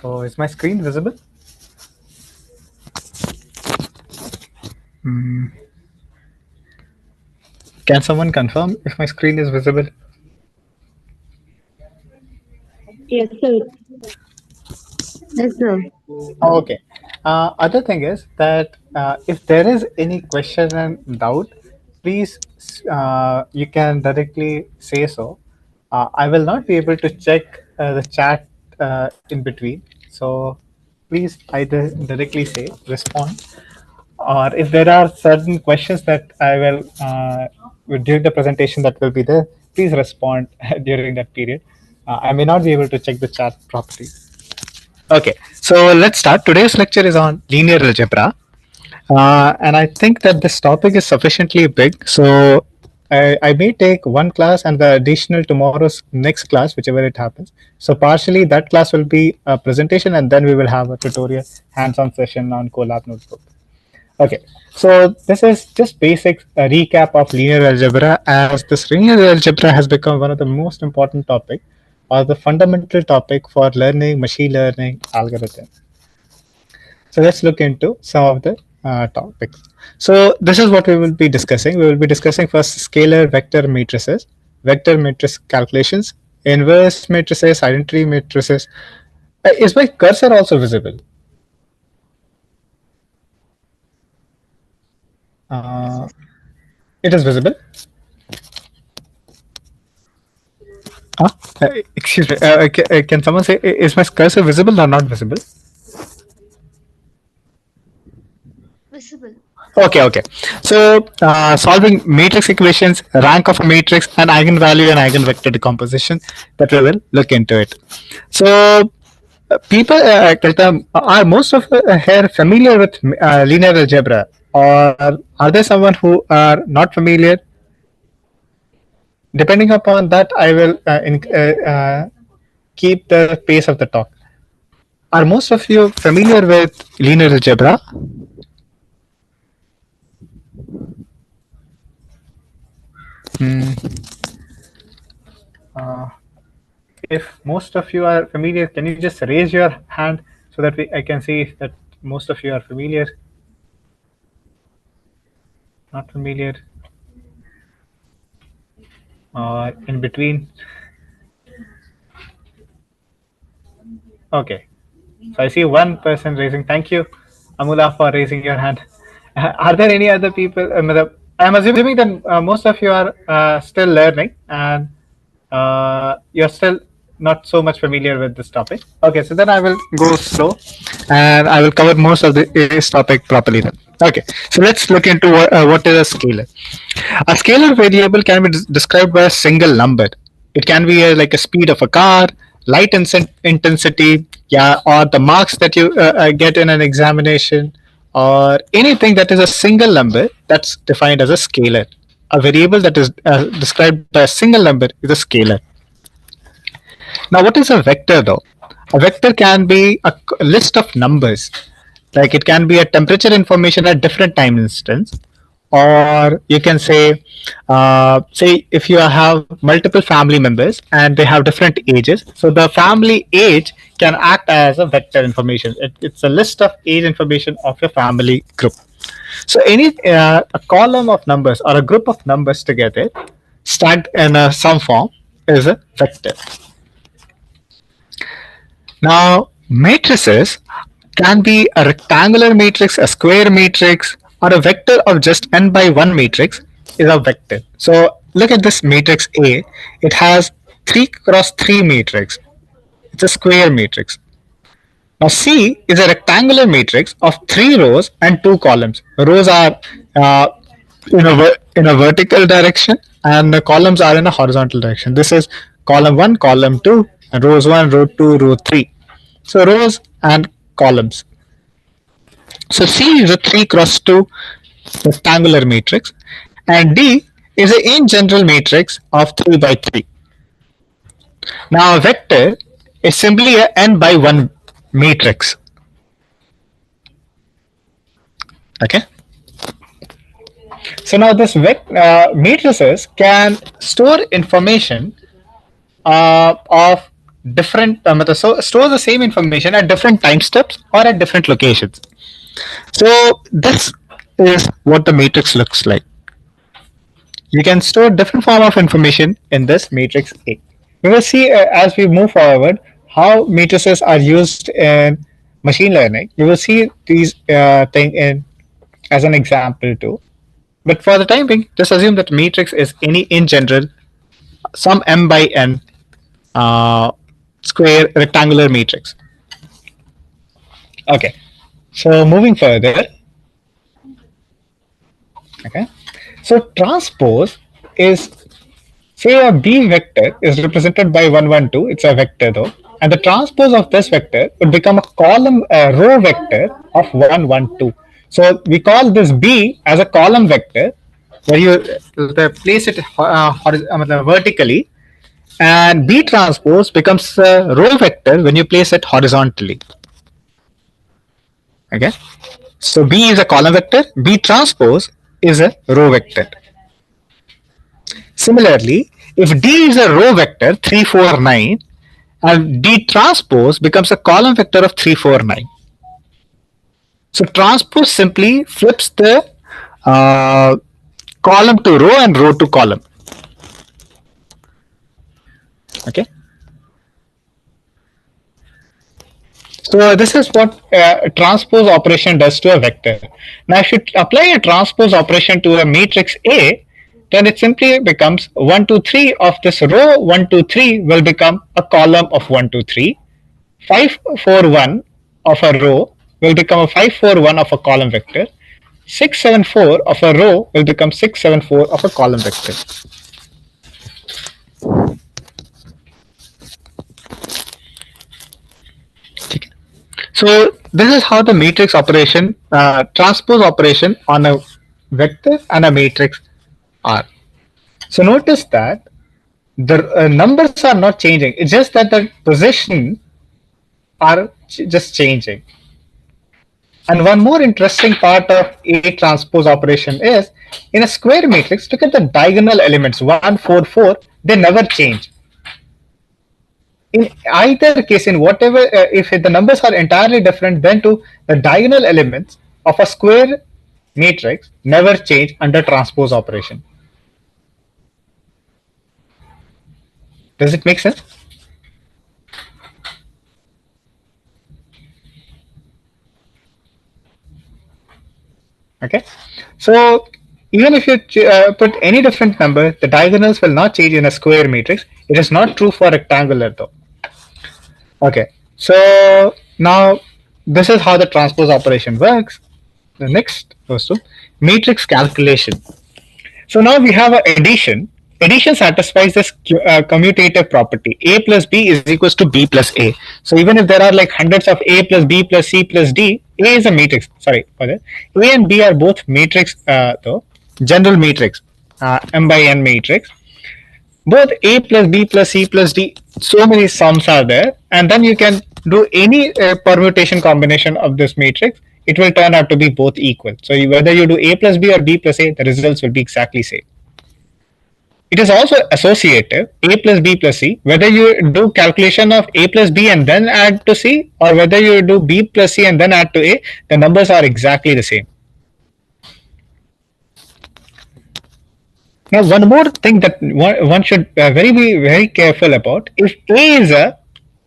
So is my screen visible? Can someone confirm if my screen is visible? Yes, sir. Yes, sir. Oh, okay. Other thing is that if there is any question and doubt, please you can directly say so. I will not be able to check the chat in between. So please either directly say respond, or if there are certain questions that I will during the presentation that will be there, please respond during that period. I may not be able to check the chat properly. Okay, so let's start. Today's lecture is on linear algebra, and I think that this topic is sufficiently big. So I may take one class and the additional tomorrow's next class, whichever it happens. So partially that class will be a presentation, and then we will have a tutorial hands-on session on Colab Notebook. Okay, so this is just basic recap of linear algebra, as this linear algebra has become one of the most important topic or the fundamental topic for learning machine learning algorithms. So let's look into some of the topics. So this is what we will be discussing. We will be discussing first scalar vector matrices, vector matrix calculations, inverse matrices, identity matrices. Is my cursor also visible? Uh, it is visible. Huh? Excuse me. Can someone say, is my cursor visible or not visible? Visible. Okay, okay. So, solving matrix equations, rank of a matrix, and eigenvalue and eigenvector decomposition, that we will look into it. So, people, Kritam, are most of here familiar with linear algebra, or are there someone who are not familiar? Depending upon that, I will keep the pace of the talk. Are most of you familiar with linear algebra? Hmm. Uh, if most of you are familiar, can you just raise your hand so that I can see that most of you are familiar? Not familiar? Or in between? Okay. So I see one person raising. Thank you, Amula, for raising your hand. Are there any other people? I'm assuming that most of you are still learning and you're still not so much familiar with this topic. Okay, so then I will go slow and I will cover most of this topic properly then. Okay, so let's look into what is a scalar. A scalar variable can be described by a single number. It can be like a speed of a car, light intensity, yeah, or the marks that you get in an examination, or anything that is a single number that's defined as a scalar. A variable that is described by a single number is a scalar. Now, what is a vector though? A vector can be a list of numbers. Like it can be a temperature information at different time instance, or you can say if you have multiple family members and they have different ages, so the family age can act as a vector information. It's a list of age information of your family group. So any a column of numbers or a group of numbers together stacked in some form is a vector. Now, matrices can be a rectangular matrix, a square matrix, or a vector of just n by 1 matrix is a vector. So, look at this matrix A. It has 3 cross 3 matrix. It's a square matrix. Now, C is a rectangular matrix of 3 rows and 2 columns. Rows are in a vertical direction, and the columns are in a horizontal direction. This is column 1, column 2, and rows 1, row 2, row 3. So rows and columns. So C is a 3 cross 2 rectangular matrix, and D is a in general matrix of 3 by 3. Now a vector is simply a n by 1 matrix. Okay. So now this matrices can store information of different so store the same information at different time steps or at different locations. So this is what the matrix looks like. You can store different form of information in this matrix A. We will see as we move forward how matrices are used in machine learning. We will see these thing in as an example too. But for the time being, just assume that matrix is any in general some m by n uh, square rectangular matrix. Okay. So moving further, okay. So transpose is, say a B vector is represented by 1, 1, 2. It's a vector though, and the transpose of this vector would become a column, a row vector of 1, 1, 2. So we call this B as a column vector, where you place it vertically, and B transpose becomes a row vector when you place it horizontally. Okay. So B is a column vector, B transpose is a row vector. Similarly, if D is a row vector 3, 4, 9, and D transpose becomes a column vector of 3, 4, 9. So transpose simply flips the uh, column to row and row to column. Okay. So this is what a transpose operation does to a vector. Now, if you apply a transpose operation to a matrix A, then it simply becomes 1, 2, 3 of this row 1, 2, 3 will become a column of 1, 2, 3. 5, 4, 1 of a row will become a 5, 4, 1 of a column vector. 6, 7, 4 of a row will become 6, 7, 4 of a column vector. So this is how the matrix operation, transpose operation on a vector and a matrix are. So notice that the numbers are not changing. It's just that the position are just changing. And one more interesting part of A transpose operation is in a square matrix, look at the diagonal elements 1, 4, 4, they never change. In either case, in whatever, if the numbers are entirely different, then to the diagonal elements of a square matrix never change under transpose operation. Does it make sense? Okay. So even if you put any different number, the diagonals will not change in a square matrix. It is not true for rectangular though. Okay. So now this is how the transpose operation works. The next goes to matrix calculation. So now we have an addition. Addition satisfies this commutative property. A plus B is equals to B plus A. So even if there are like hundreds of A plus B plus C plus D, A is a matrix. Sorry for that. A and B are both matrix though. General matrix. M by N matrix. Both A plus B plus C plus D, so many sums are there, and then you can do any permutation combination of this matrix. It will turn out to be both equal. So whether you do A plus B or B plus A, the results will be exactly same. It is also associative, A plus B plus C. Whether you do calculation of A plus B and then add to C, or whether you do B plus C and then add to A, the numbers are exactly the same. Now, one more thing that one should be very careful about: if A is a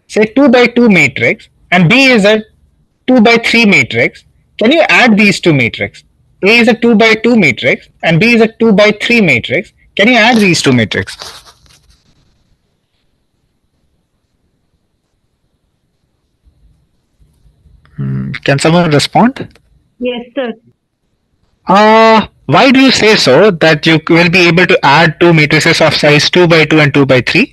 say 2 by 2 matrix and B is a 2 by 3 matrix, can you add these two matrices? A is a 2 by 2 matrix and B is a 2 by 3 matrix. Can you add these two matrices? Can someone respond? Yes, sir. Why do you say so that you will be able to add two matrices of size 2 by 2 and 2 by 3?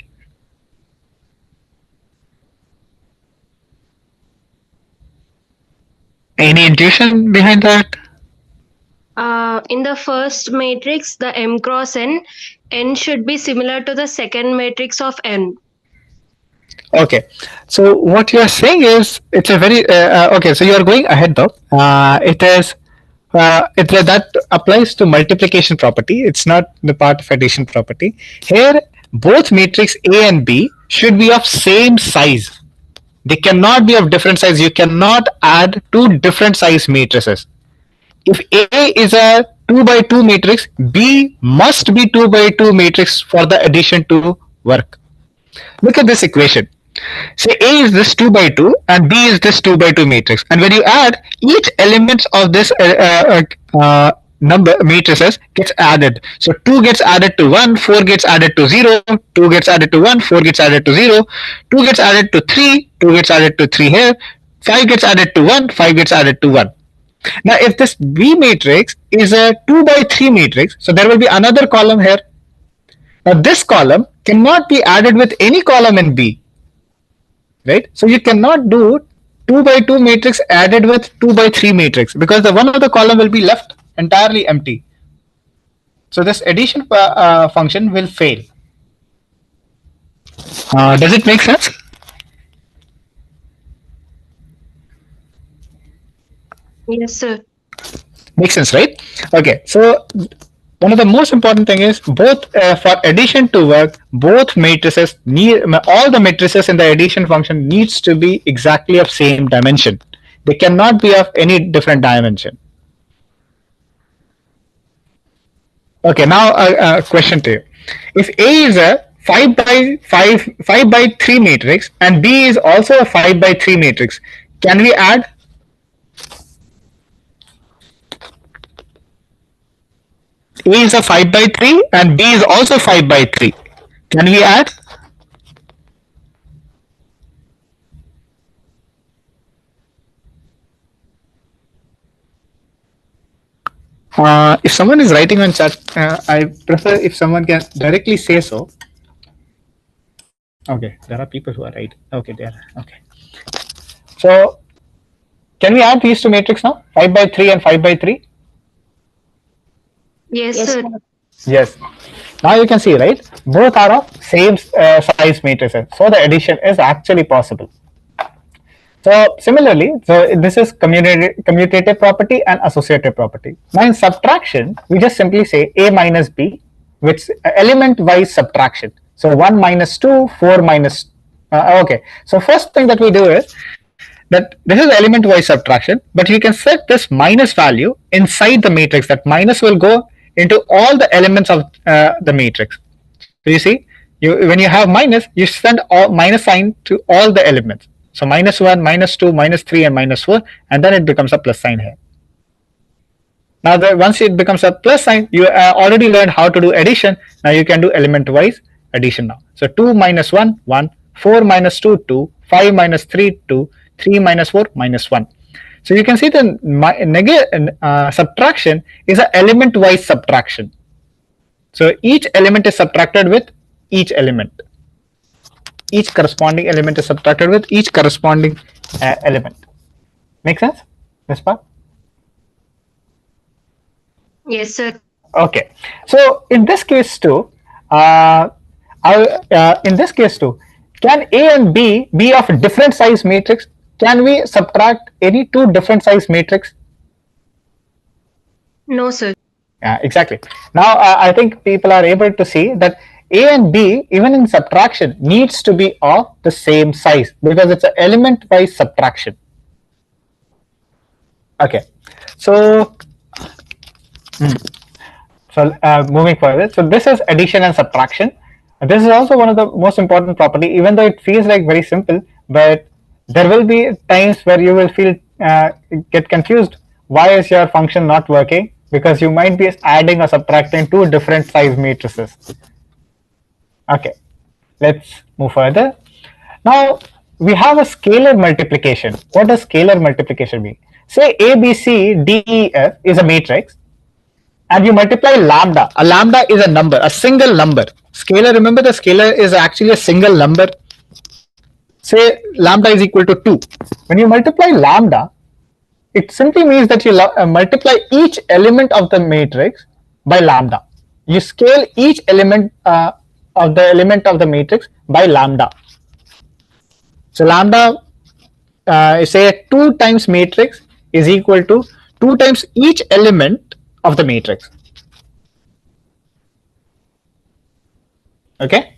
Any intuition behind that? In the first matrix, the m cross n should be similar to the second matrix of n. Okay, so what you are saying is it's a very okay. So you are going ahead though. That applies to multiplication property. It's not the part of addition property. Here, both matrix A and B should be of same size. They cannot be of different size. You cannot add two different size matrices. If A is a 2 by 2 matrix, B must be 2 by 2 matrix for the addition to work. Look at this equation. Say A is this 2 by 2 and B is this 2 by 2 matrix. And when you add, each element of this number matrices gets added. So 2 gets added to 1, 4 gets added to 0, 2 gets added to 1, 4 gets added to 0, 2 gets added to 3, 2 gets added to 3 here, 5 gets added to 1, 5 gets added to 1. Now, if this B matrix is a 2 by 3 matrix, so there will be another column here. Now, this column cannot be added with any column in B, right? So, you cannot do 2 by 2 matrix added with 2 by 3 matrix because the one of the column will be left entirely empty. So, this addition function will fail. Does it make sense? Yes, sir. Makes sense, right? Okay, so one of the most important thing is both for addition to work, both matrices need, all the matrices in the addition function needs to be exactly of same dimension. They cannot be of any different dimension. Okay, now a question to you. If A is a 5 by 3 matrix and B is also a 5 by 3 matrix, can we add? A is a 5 by 3 and B is also 5 by 3. Can we add? If someone is writing on chat, I prefer if someone can directly say so. Okay, there are people who are right. Okay, there. Okay. So, can we add these two matrices now? 5 by 3 and 5 by 3? Yes, sir. Yes. Now you can see, right? Both are of same size matrices. So, the addition is actually possible. So, similarly, so this is commutative property and associative property. Now, in subtraction, we just simply say A minus B, which element-wise subtraction. So, 1 minus 2, 4 minus. Okay. So, first thing that we do is that this is element-wise subtraction, but we can set this minus value inside the matrix. That minus will go into all the elements of the matrix. So, you see, when you have minus, you send all minus sign to all the elements. So minus 1, minus 2, minus 3 and minus 4, and then it becomes a plus sign here. Now once it becomes a plus sign, you already learned how to do addition. Now you can do element wise addition now. So 2 minus 1, 1, 4 minus 2, 2, 5 minus 3, 2, 3 minus 4, minus 1. So you can see the subtraction is an element wise subtraction. So each element is subtracted with each element. Each corresponding element is subtracted with each corresponding element. Make sense? This part? Yes, sir. Okay. So in this case too, can A and B be of different size matrix? Can we subtract any two different size matrix? No, sir. Exactly. Now I think people are able to see that A and B, even in subtraction, needs to be of the same size because it's an element-wise subtraction. Okay, so moving forward, so this is addition and subtraction. This is also one of the most important property, even though it feels like very simple, but there will be times where you will feel get confused. Why is your function not working? Because you might be adding or subtracting two different size matrices. Okay, let's move further. Now we have a scalar multiplication. What does scalar multiplication mean? Say A, B, C, D, E, F is a matrix, and you multiply lambda. A lambda is a number, a single number. Scalar, remember the scalar is actually a single number. Say lambda is equal to 2. When you multiply lambda, it simply means that you multiply each element of the matrix by lambda. You scale each element of the element of the matrix by lambda. So lambda, say 2 times matrix is equal to 2 times each element of the matrix. Okay.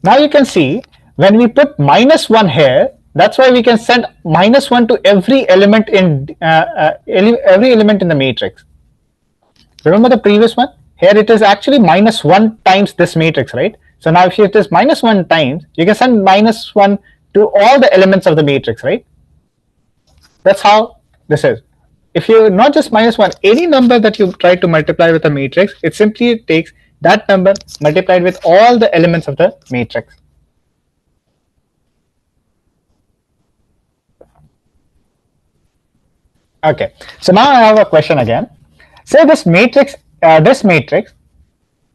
Now you can see when we put -1 here, that's why we can send -1 to every element in every element in the matrix. Remember the previous one? Here it is actually -1 times this matrix, right? So now if it is -1 times, you can send -1 to all the elements of the matrix, right? That's how this is. If you not just -1, any number that you try to multiply with a matrix, it simply takes that number multiplied with all the elements of the matrix. Okay, so now I have a question again. Say this matrix,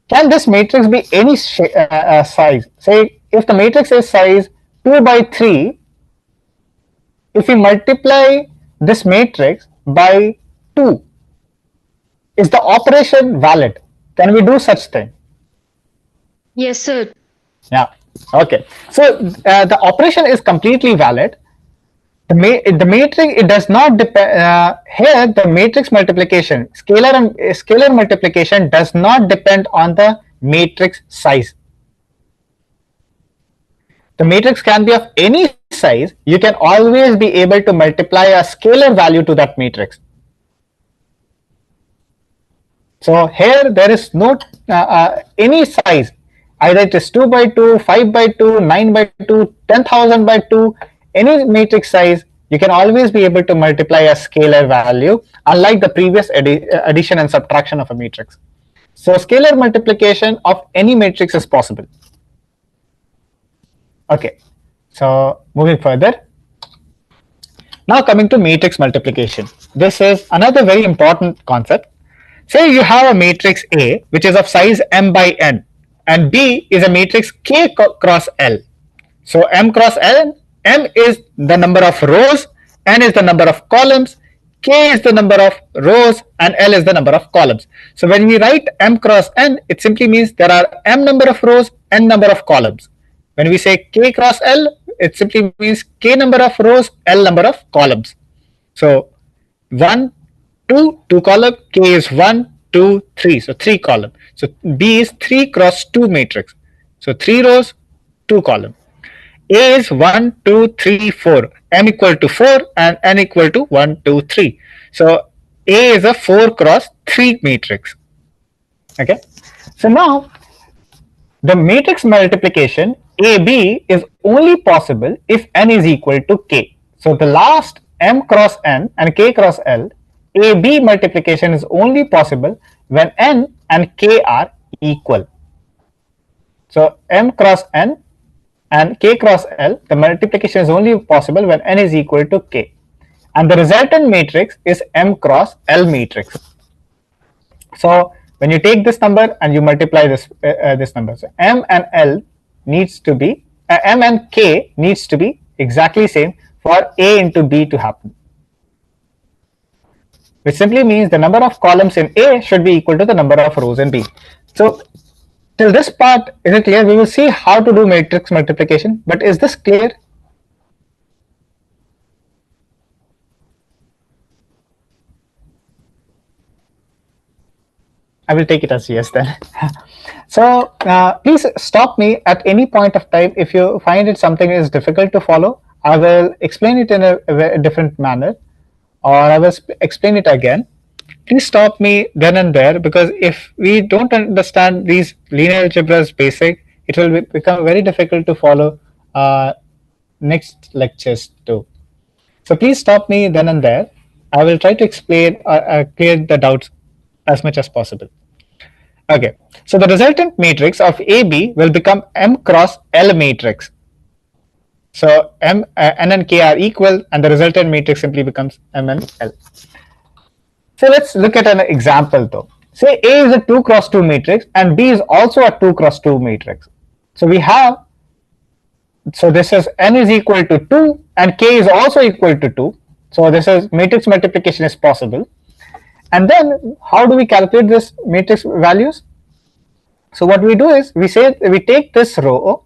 can this matrix be any size? Say if the matrix is size 2 by 3, if we multiply this matrix by 2, is the operation valid? Can we do such thing? Yes, sir. Yeah. Okay. So the operation is completely valid. The matrix, it does not depend here. The matrix multiplication, scalar multiplication, does not depend on the matrix size. The matrix can be of any size. You can always be able to multiply a scalar value to that matrix. So here there is no any size, either it is 2 by 2, 5 by 2, 9 by 2, 10,000 by 2, any matrix size, you can always be able to multiply a scalar value, unlike the previous addition and subtraction of a matrix. So scalar multiplication of any matrix is possible. Okay, so moving further. Now coming to matrix multiplication. This is another very important concept. Say you have a matrix A which is of size m by n, and B is a matrix K cross L. So m cross n, m is the number of rows, n is the number of columns, K is the number of rows, and L is the number of columns. So when we write m cross n, it simply means there are m number of rows, n number of columns. When we say K cross L, it simply means K number of rows, L number of columns. So 1, 2, 2 column, K is 1, 2, 3, so 3 column. So B is 3 cross 2 matrix. So 3 rows, 2 column. A is 1, 2, 3, 4, m equal to 4 and n equal to 1, 2, 3. So A is a 4 cross 3 matrix. Okay. So now the matrix multiplication AB is only possible if n is equal to K. So the last m cross n and K cross L, AB multiplication is only possible when n and K are equal. So m cross n and K cross L, the multiplication is only possible when n is equal to K. And the resultant matrix is m cross L matrix. So when you take this number and you multiply this number, so m and L needs to be m and K needs to be exactly same for A into B to happen, which simply means the number of columns in A should be equal to the number of rows in B. So till this part, is it clear? We will see how to do matrix multiplication, but is this clear? I will take it as yes then. So please stop me at any point of time if you find it something is difficult to follow. I will explain it in a different manner, or I will explain it again. Please stop me then and there, because if we don't understand these linear algebras basic, it will become very difficult to follow next lectures too. So please stop me then and there. I will try to explain clear the doubts as much as possible. Okay, so the resultant matrix of AB will become M cross L matrix. So n and K are equal, and the resultant matrix simply becomes M and L. So let's look at an example though. Say A is a 2 cross 2 matrix and B is also a 2 cross 2 matrix. So we have, so this is n is equal to 2 and K is also equal to 2. So this is matrix multiplication is possible. And then how do we calculate this matrix values? So what we do is we take this row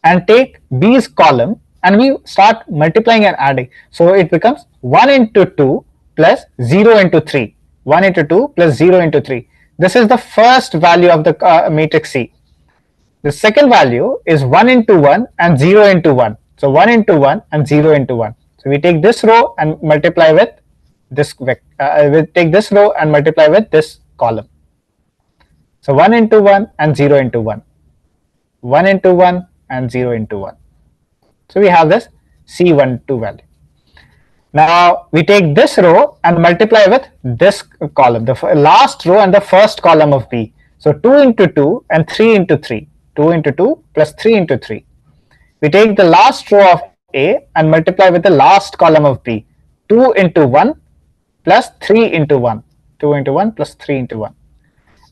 and take B's column and we start multiplying and adding. So it becomes 1 into 2 plus 0 into 3. 1 into 2 plus 0 into 3. This is the first value of the matrix C. the second value is 1 into 1 and 0 into 1. So 1 into 1 and 0 into 1. So we take this row and multiply with this we take this row and multiply with this column. So 1 into 1 and 0 into 1. 1 into 1 and 0 into 1. So we have this C12 value. Now we take this row and multiply with this column, the last row and the first column of B. So 2 into 2 and 3 into 3. 2 into 2 plus 3 into 3. We take the last row of A and multiply with the last column of B. 2 into 1 plus 3 into 1. 2 into 1 plus 3 into 1.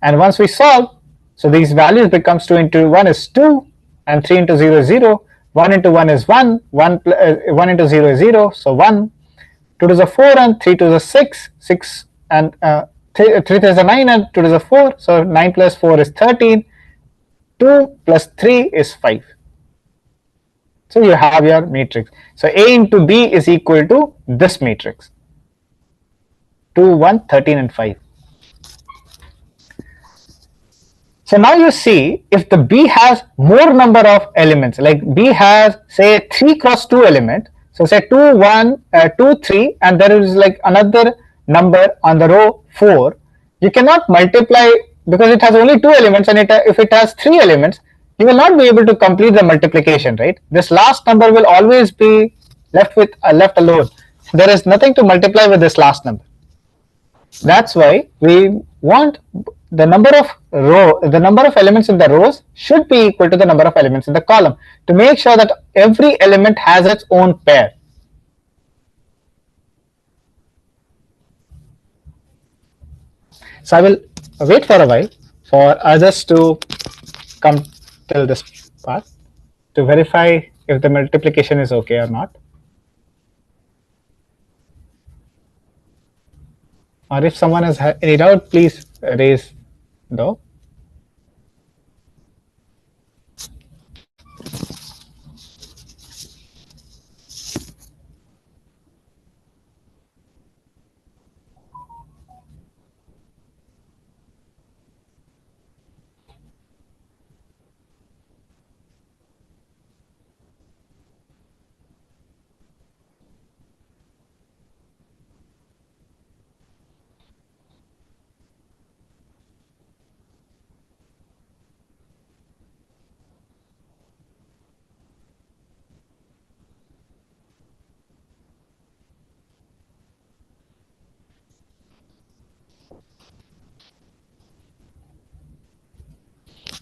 And once we solve, so these values becomes 2 into 1 is 2 and 3 into 0 is 0. 1 into 1 is 1, 1 into 0 is 0, so 1. 2 to the 4 and 3 to the 6, 6 and 3 to the 9 and 2 to the 4, so 9 plus 4 is 13, 2 plus 3 is 5. So you have your matrix. So A into B is equal to this matrix, 2, 1, 13 and 5. So now you see if the B has more number of elements, like B has say 3 cross 2 element, so say 2, 1, 2, 3 and there is like another number on the row 4, you cannot multiply because it has only 2 elements, and if it has 3 elements, you will not be able to complete the multiplication, right? This last number will always be left alone. There is nothing to multiply with this last number. That's why we want the number of elements in the rows should be equal to the number of elements in the column to make sure that every element has its own pair. So I will wait for a while for others to come till this part to verify if the multiplication is okay or not. Or if someone has any doubt, please raise though.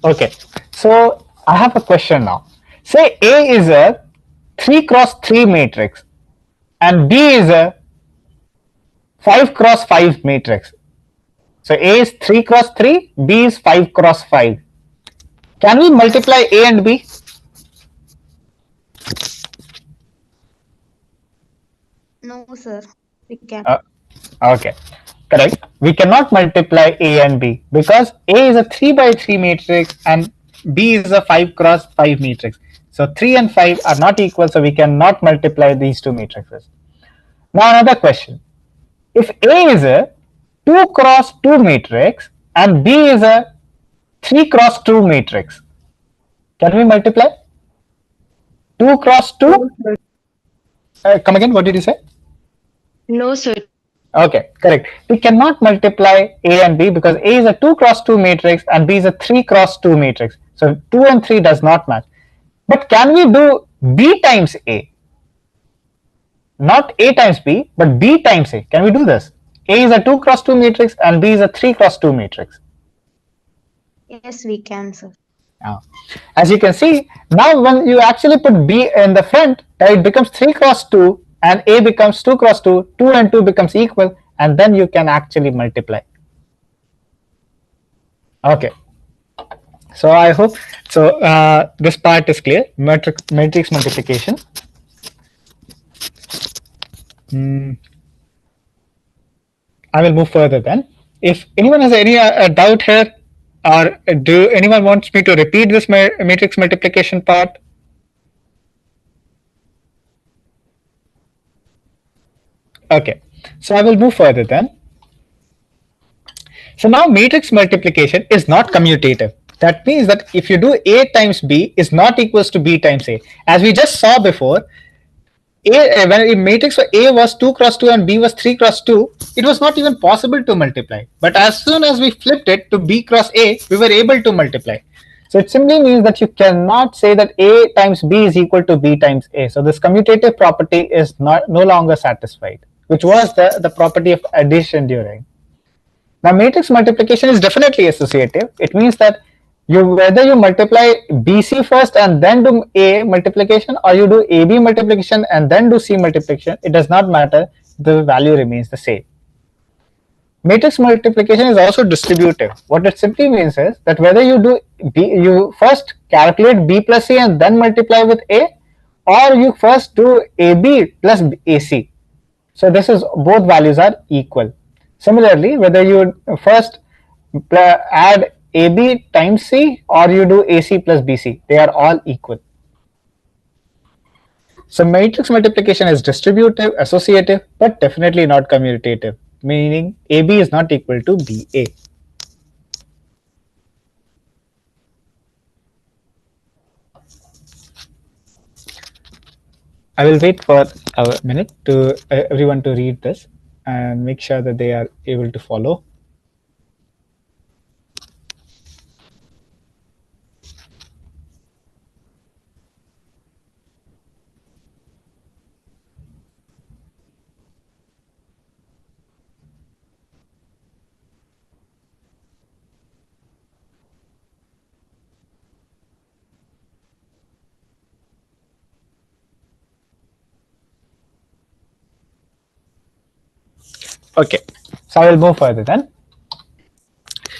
Okay, so I have a question now. Say A is a 3 cross 3 matrix and B is a 5 cross 5 matrix. So A is 3 cross 3, B is 5 cross 5. Can we multiply A and B? No, sir. We can. Okay, correct. We cannot multiply A and B because A is a 3 by 3 matrix and B is a 5 cross 5 matrix. So 3 and 5 are not equal, so we cannot multiply these two matrices. Now another question. If A is a 2 cross 2 matrix and B is a 3 cross 2 matrix, can we multiply? 2 cross 2? Come again, what did you say? No, sir. Okay, correct. We cannot multiply A and B because A is a 2 cross 2 matrix and B is a 3 cross 2 matrix. So 2 and 3 does not match. But can we do B times A? Not A times B, but B times A. Can we do this? A is a 2 cross 2 matrix and B is a 3 cross 2 matrix. Yes, we can, sir. As you can see, now when you actually put B in the front, it becomes 3 cross 2 and A becomes 2 cross 2, 2 and 2 becomes equal, and then you can actually multiply. Okay. So I hope this part is clear. Matrix multiplication. I will move further then. If anyone has any doubt here, or do anyone wants me to repeat this matrix multiplication part? Okay, so I will move further then. So now matrix multiplication is not commutative. That means that if you do A times B is not equals to B times A. As we just saw before, when a matrix for A was 2 cross 2 and B was 3 cross 2, it was not even possible to multiply. But as soon as we flipped it to B cross A, we were able to multiply. So it simply means that you cannot say that A times B is equal to B times A. So this commutative property is not no longer satisfied, which was the property of addition during. Now matrix multiplication is definitely associative. It means that whether you multiply BC first and then do A multiplication, or you do AB multiplication and then do C multiplication, it does not matter, the value remains the same. Matrix multiplication is also distributive. What it simply means is that whether you do you first calculate B plus C and then multiply with A, or you first do AB plus AC. So this is both values are equal. Similarly, whether you first add AB times C or you do AC plus BC, they are all equal. So matrix multiplication is distributive, associative, but definitely not commutative, meaning AB is not equal to BA. I will wait for a minute to everyone to read this and make sure that they are able to follow. Okay, so I will move further then.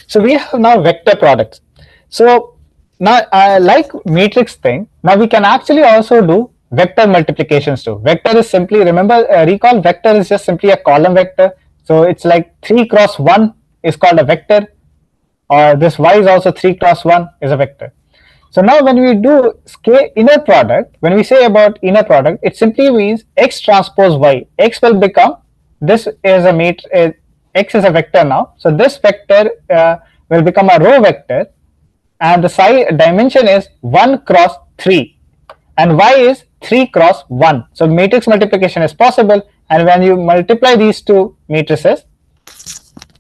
So we have now vector products. So now like matrix thing, now we can actually also do vector multiplications too. Vector is simply, remember, recall vector is just simply a column vector. So it's like 3 cross 1 is called a vector, or this y is also 3 cross 1 is a vector. So now when we do scale inner product, when we say about inner product, it simply means x transpose y. X will become, this is a x is a vector now. So this vector will become a row vector, and the size dimension is 1 cross 3, and y is 3 cross 1. So matrix multiplication is possible, and when you multiply these two matrices,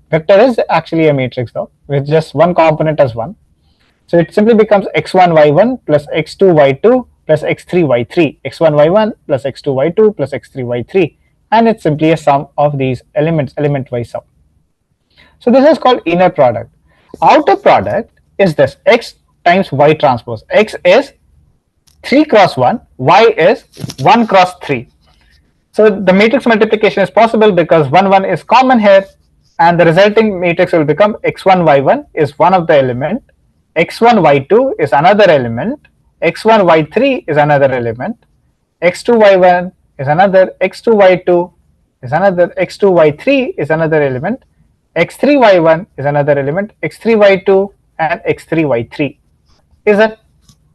vector is actually a matrix though, with just one component as 1. So it simply becomes x1 y1 plus x2 y2 plus x3 y3, x1 y1 plus x2 y2 plus x3 y3, and it's simply a sum of these elements, element-wise sum. So this is called inner product. Outer product is this x times y transpose. X is 3 cross 1, y is 1 cross 3. So the matrix multiplication is possible because 1 1 is common here, and the resulting matrix will become x1 y1 is one of the element, x1 y2 is another element, x1 y3 is another element, x2 y1 is another, x2 y2 is another, x2 y3 is another element, x3 y1 is another element, x3 y2 and x3 y3 is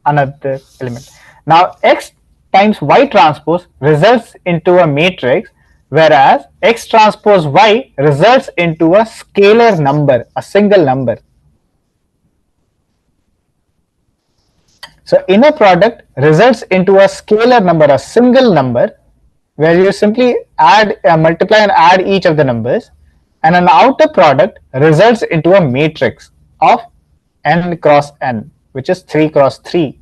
another element. Now x times y transpose results into a matrix, whereas x transpose y results into a scalar number, a single number. So inner product results into a scalar number, a single number, where you simply add, multiply and add each of the numbers, and an outer product results into a matrix of n cross n, which is 3 cross 3.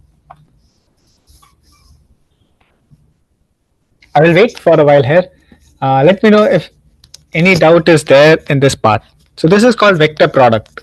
I will wait for a while here. Let me know if any doubt is there in this part. So this is called vector product.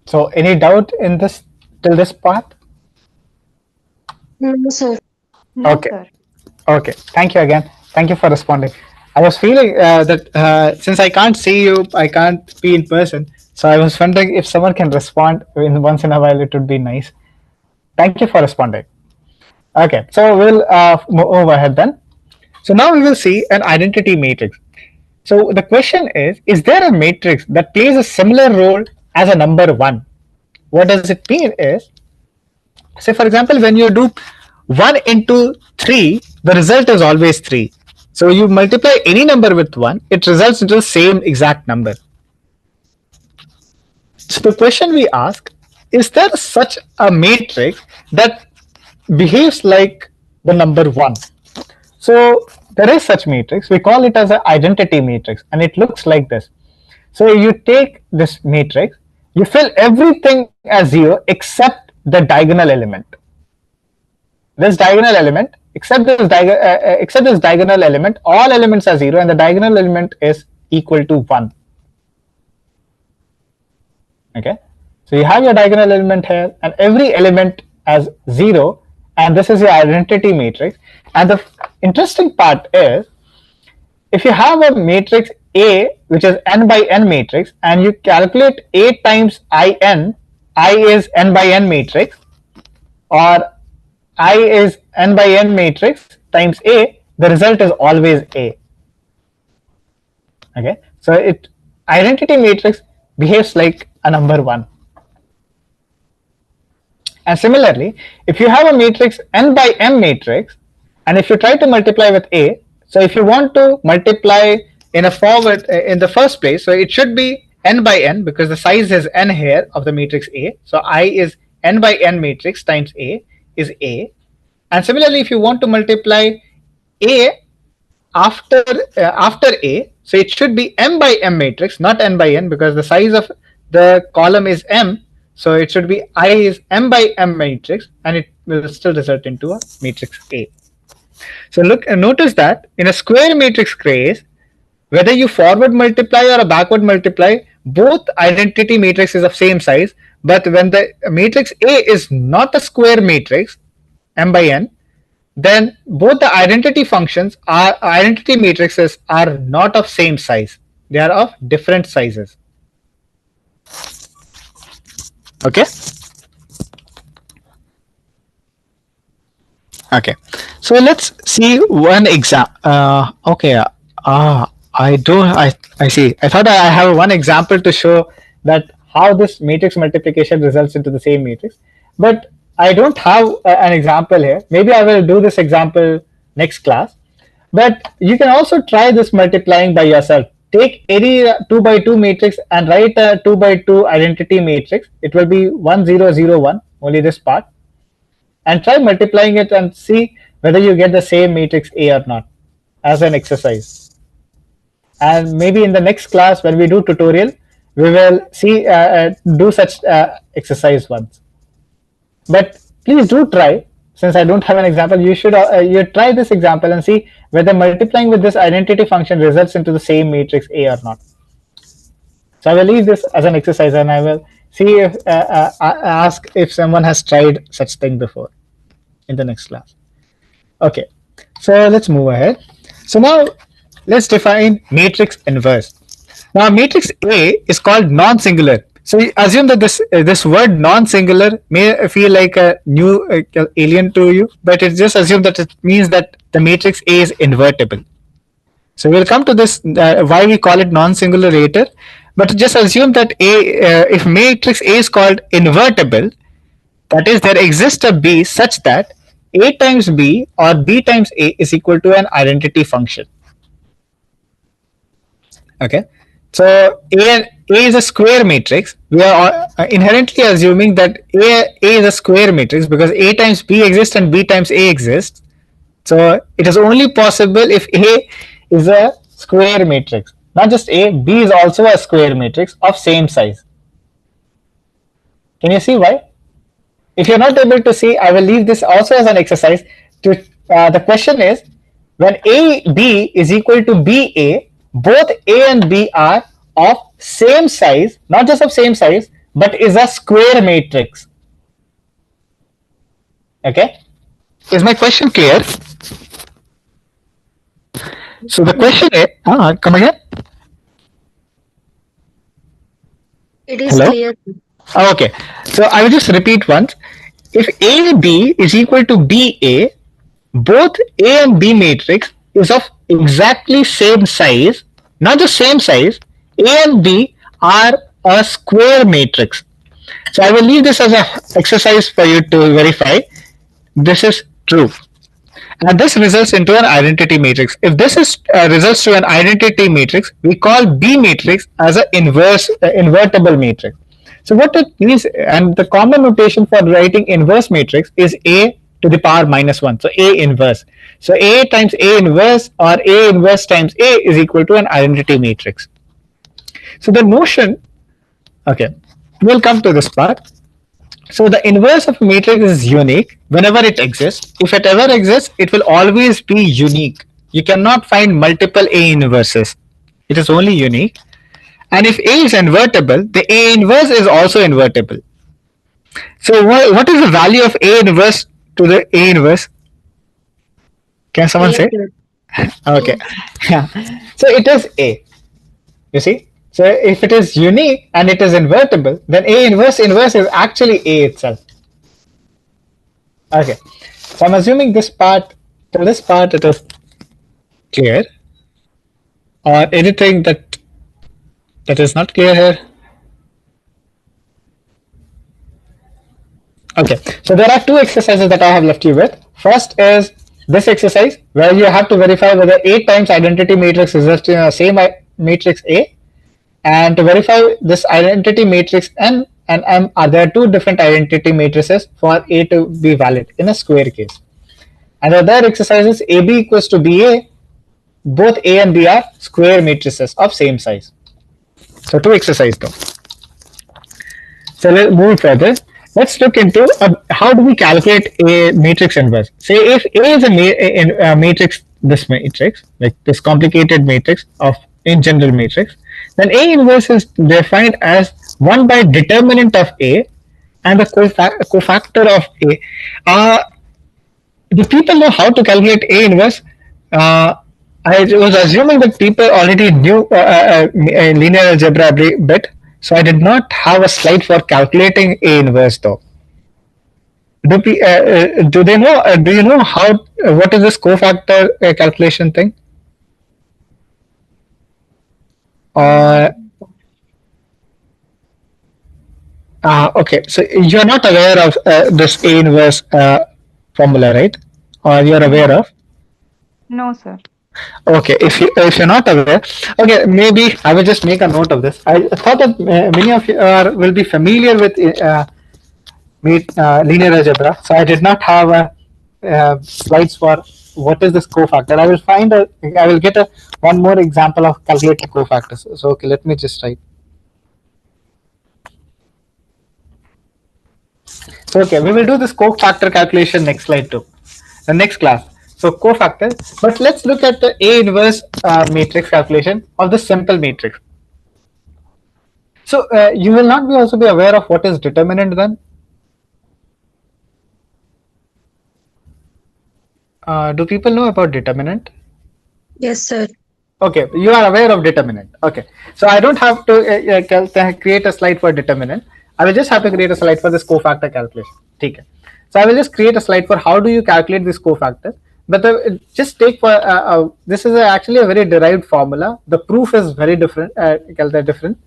So any doubt in this till this part? No, sir. No, Okay. sir. Okay, thank you again. Thank you for responding. I was feeling that since I can't see you, I can't be in person. So I was wondering if someone can respond in once in a while. It would be nice. Thank you for responding. Okay, so we'll move ahead then. So now we will see an identity matrix. So the question is there a matrix that plays a similar role as a number one? What does it mean is, say for example, when you do 1 into 3, the result is always 3. So you multiply any number with 1, it results into the same exact number. So the question we ask, is there such a matrix that behaves like the number 1? So there is such matrix. We call it as an identity matrix, and it looks like this. So you take this matrix, you fill everything as 0 except the diagonal element. This diagonal element, except this diagonal element, all elements are 0, and the diagonal element is equal to 1. Okay, so you have your diagonal element here, and every element as 0, and this is your identity matrix. And the interesting part is, if you have a matrix A, which is n by n matrix, and you calculate A times in, I is n by n matrix, or I is n by n matrix times A, the result is always A. Okay, so it identity matrix behaves like a number 1. And similarly, if you have a matrix n by m matrix, and if you try to multiply with A, so if you want to multiply in a forward in the first place, so it should be n by n because the size is n here of the matrix A. So I is n by n matrix times A is A. And similarly, if you want to multiply A after A, so it should be m by m matrix, not n by n, because the size of the column is m. So it should be I is m by m matrix, and it will still result into a matrix A. So look and notice that in a square matrix case, whether you forward multiply or a backward multiply, both identity matrices of same size. But when the matrix A is not a square matrix, m by n, then both the identity matrices are not of same size. They are of different sizes. Okay. Okay. So let's see one example. Okay. I do. I see. I thought I have one example to show that how this matrix multiplication results into the same matrix, but I don't have an example here. Maybe I will do this example next class. But you can also try this multiplying by yourself. Take any 2 by 2 matrix and write a 2 by 2 identity matrix. It will be 1 0 0 1, only this part, and try multiplying it and see whether you get the same matrix A or not as an exercise. And maybe in the next class when we do tutorial, we will see do such exercise once. But please do try. Since I don't have an example, you should you try this example and see whether multiplying with this identity function results into the same matrix A or not. So I will leave this as an exercise, and I will see if ask if someone has tried such thing before in the next class. Okay, so let's move ahead. So now let's define matrix inverse. Now matrix A is called non-singular. So assume that this word non-singular may feel like a new alien to you, but it just assume that it means that the matrix A is invertible. So we'll come to this why we call it non-singular later, but just assume that if matrix A is called invertible, that is, there exists a B such that A times B or B times A is equal to an identity function. Okay, so A is a square matrix. We are inherently assuming that A is a square matrix because A times B exists and B times A exists. So it is only possible if A is a square matrix. Not just A, B is also a square matrix of same size. Can you see why? If you're not able to see, I will leave this also as an exercise. The question is, when AB is equal to BA, both A and B are of same size, not just of same size, but is a square matrix. Okay? Is my question clear? So the question is, come again? It is Hello? clear. Oh, okay. So I will just repeat once. If AB is equal to BA, both A and B matrix is of exactly same size, not just same size, A and B are a square matrix. So I will leave this as an exercise for you to verify this is true. And this results into an identity matrix. If this is results to an identity matrix, we call B matrix as an invertible matrix. So what it means, and the common notation for writing inverse matrix is A to the power minus 1. So A inverse. So A times A inverse or A inverse times A is equal to an identity matrix. So the notion, okay, we'll come to this part. So the inverse of a matrix is unique whenever it exists. If it ever exists, it will always be unique. You cannot find multiple A inverses. It is only unique. And if A is invertible, the A inverse is also invertible. So what is the value of A inverse to the A inverse? Can someone A, say? sir. Okay. A. Yeah. So it is A. You see? So if it is unique and it is invertible, then A inverse is actually A itself. Okay. So I'm assuming this part, till this part, it is clear. Or anything that is not clear here. Okay. So there are two exercises that I have left you with. First is this exercise where you have to verify whether A times identity matrix results in the same matrix A. And to verify this identity matrix N and M, are there two different identity matrices for A to be valid in a square case. And the other exercise is AB equals to BA. Both A and B are square matrices of same size. So two exercises though. So let's move further. Let's look into how do we calculate a matrix inverse. Say if A is a matrix, this matrix, like this complicated matrix of in general matrix, then A inverse is defined as 1 by determinant of A and the cofactor of A. Do people know how to calculate A inverse? Uh, I was assuming that people already knew linear algebra a bit, so I did not have a slide for calculating A inverse though. Do they know? Do you know how? What is this cofactor calculation thing? Uh, okay, so you're not aware of this A inverse formula, right? Or you're aware No, of? no, sir. Okay, if you're not aware, okay, maybe I will just make a note of this. I thought that many of you will be familiar with linear algebra, so I did not have slides for what is this cofactor. I will get a one more example of calculating cofactors. So okay, let me just write. So okay, we will do this cofactor calculation next slide too, the next class. So cofactor, but let's look at the A inverse matrix calculation of the simple matrix. So you will not be also be aware of what is determinant then. Do people know about determinant? Yes, sir. Okay, you are aware of determinant. Okay, so I don't have to create a slide for determinant. I will just have to create a slide for this cofactor calculation. Okay. So I will just create a slide for how do you calculate this cofactor. But just take for this is actually a very derived formula. The proof is very different. Different.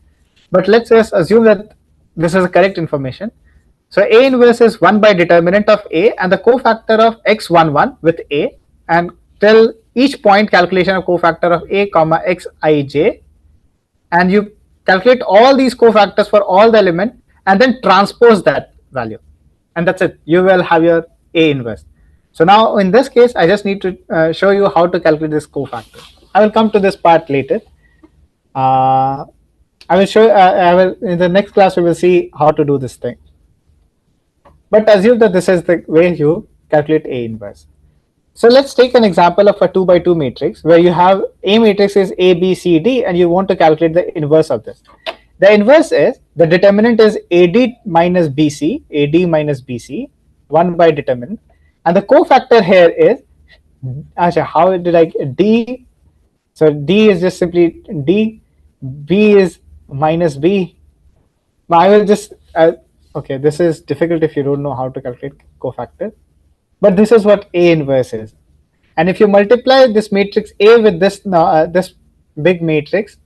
But let's just assume that this is the correct information. So A inverse is 1 by determinant of A and the cofactor of x11 with A, and till each point calculation of cofactor of A comma xij, and you calculate all these cofactors for all the element and then transpose that value, and that's it. You will have your A inverse. So now in this case, I just need to show you how to calculate this cofactor. I will come to this part later. I will show. I will in the next class we will see how to do this thing. But assume that this is the way you calculate A inverse. So let's take an example of a 2 by 2 matrix where you have A matrix is A, B, C, D, and you want to calculate the inverse of this. The inverse is the determinant is AD minus BC, AD minus BC, 1 by determinant. And the cofactor here is, how did I D So D is just simply D. B is minus B. I will just okay. This is difficult if you don't know how to calculate cofactor, but this is what A inverse is. And if you multiply this matrix A with this big matrix,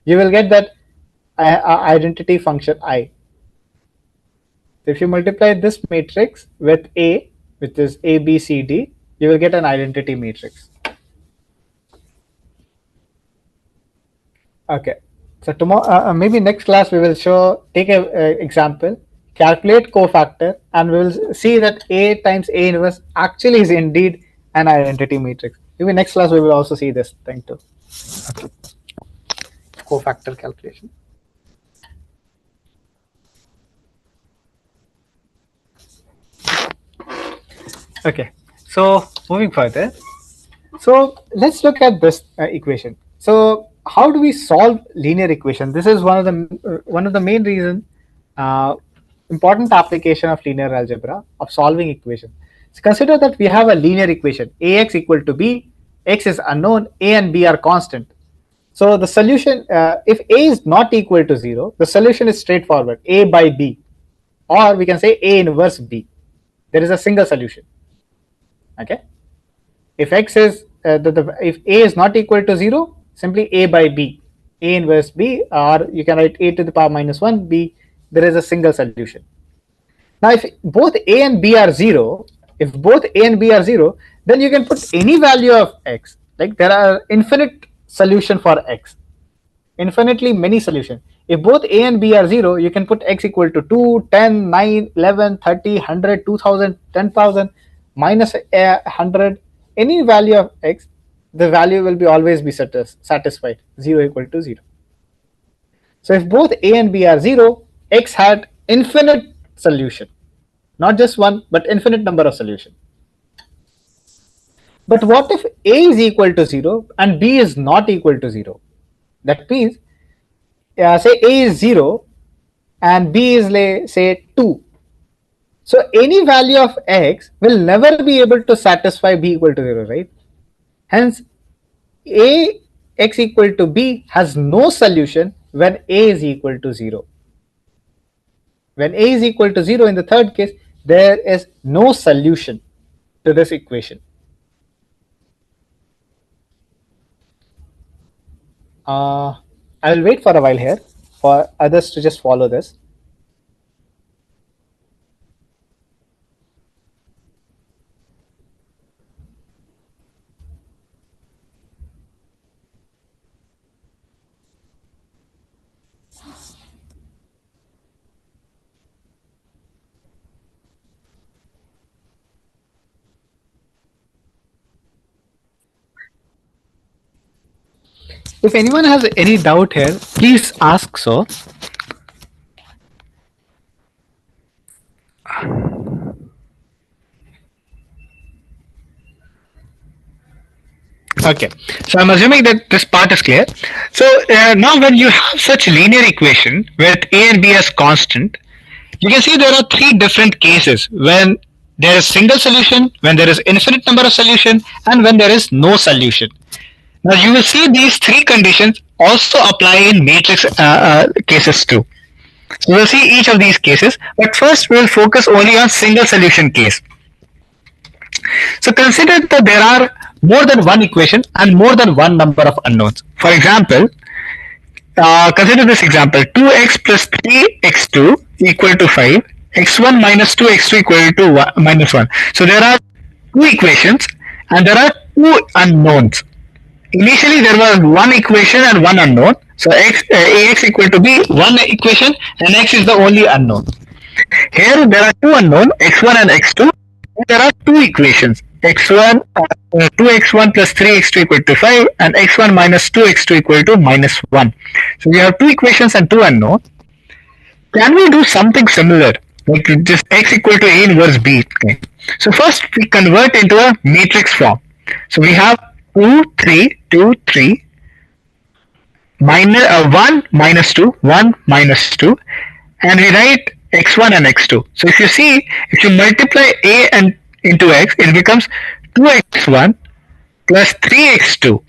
you will get that identity function I. So if you multiply this matrix with A, which is A, B, C, D, you will get an identity matrix. Okay. So tomorrow, maybe next class, we will take a example, calculate cofactor, and we will see that A times A inverse actually is indeed an identity matrix. Maybe next class we will also see this thing too. Okay. Cofactor calculation. Okay. So moving further, so let's look at this equation. So how do we solve linear equation? This is one of the main reason, uh, important application of linear algebra of solving equation. So consider that we have a linear equation: ax equal to b, x is unknown, a and b are constant. So the solution, if a is not equal to 0, the solution is straightforward: a by b, or we can say a inverse b. There is a single solution. Okay. If x is if a is not equal to 0, simply a by b, a inverse b, or you can write a to the power minus 1 b. There is a single solution. Now, if both a and b are 0, if both a and b are 0, then you can put any value of x. Like there are infinite solution for x, infinitely many solutions. If both a and b are 0, you can put x equal to 2, 10, 9, 11, 30, 100, 2000, 10,000, minus 100, any value of x, the value will be always be satisfied, 0 equal to 0. So if both a and b are 0, x had infinite solution, not just one, but infinite number of solution. But what if a is equal to 0 and b is not equal to 0? That means, say a is 0 and b is say 2. So any value of x will never be able to satisfy b equal to 0, right? Hence, a x equal to b has no solution when a is equal to 0. When a is equal to 0 in the third case, there is no solution to this equation. I will wait for a while here for others to just follow this. If anyone has any doubt here, please ask so. Okay, so I'm assuming that this part is clear. So now when you have such linear equation with a and b as constant, you can see there are three different cases: when there is single solution, when there is infinite number of solution, and when there is no solution. Now you will see these three conditions also apply in matrix cases too. So we'll see each of these cases, but first we will focus only on single solution case. So consider that there are more than one equation and more than one number of unknowns. For example, consider this example: 2x plus 3x2 equal to 5, x1 minus 2x2 equal to minus 1. So there are two equations and there are two unknowns. Initially there was one equation and one unknown. So ax equal to b, one equation, and x is the only unknown. Here there are two unknown, x1 and x2. There are two equations: x1 2x1 plus 3x2 equal to 5, and x1 minus 2x2 equal to minus 1. So we have two equations and two unknown. Can we do something similar, like just x equal to a inverse b? Okay. So first we convert into a matrix form. So we have 2 3 2 3 minus 1 minus 2 1 minus 2, and we write x1 and x2. So if you see, if you multiply a and into x, it becomes 2x1 plus 3x2